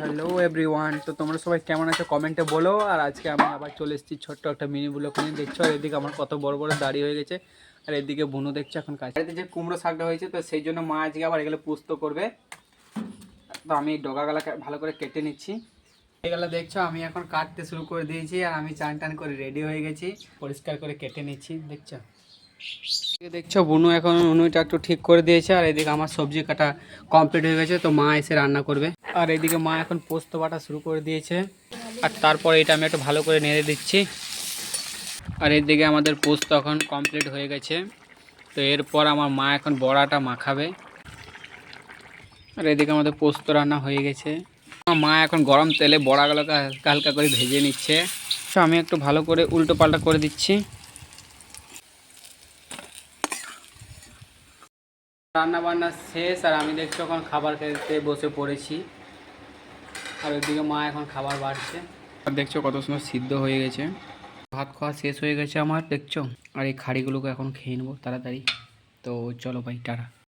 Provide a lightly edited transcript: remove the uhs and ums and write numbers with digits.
Hello everyone, তো তোমরা সবাই কেমন আছো কমেন্টে বলো। আর আজকে আমি আবার চলে এসেছি ছোট্ট একটা মিনি ব্লগ নিয়ে। দেখছো আর এদিকে আমার কত বড় বড় দাড়ি হয়ে গেছে, আর এদিকে বুনু দেখছো এখন কাজ। এতে যে কুমড়ো শাকটা হয়েছে, তো সেই জন্য মা আজকে আবার এগুলো পুস্ত করবে। তো আমি ডগাগুলো ভালো করে কেটে নিচ্ছি। এগুলো দেখছো আমি এখন কাটতে শুরু করে দিয়েছি, আর আমি চান টান করে রেডি হয়ে গেছি, পরিষ্কার করে কেটে নিচ্ছি। দেখছো বুনু এখন উনুনটা একটু ঠিক করে দিয়েছে, আর এদিকে আমার সবজি কাটা কমপ্লিট হয়ে গেছে। তো মা এসে রান্না করবে, আর এদিকে মা এখন পোস্ত বাটা শুরু করে দিয়েছে। আর তারপরে এটা আমি একটু ভালো করে নেড়ে দিচ্ছি। আর এদিকে আমাদের পোস্ত এখন কমপ্লিট হয়ে গেছে। তো এরপর আমার মা এখন বড়াটা মাখাবে। আর এদিকে আমাদের পোস্ত রান্না হয়ে গেছে। আমার মা এখন গরম তেলে বড়াগুলোকে হালকা হালকা করে ভেজে নিচ্ছে। তো আমি একটু ভালো করে উল্টো পাল্টা করে দিচ্ছি। রান্না বান্না শেষ, আর আমি দেখছি এখন খাবার খেতে বসে পড়েছি। আর ওইদিকে মা এখন খাবার বাড়ছে। আর দেখছো কত সুন্দর সিদ্ধ হয়ে গেছে। ভাত খাওয়া শেষ হয়ে গেছে আমার, দেখছো। আর এই খাড়িগুলোকে এখন খেয়ে নেবো তাড়াতাড়ি। তো চলো ভাই, টাটা।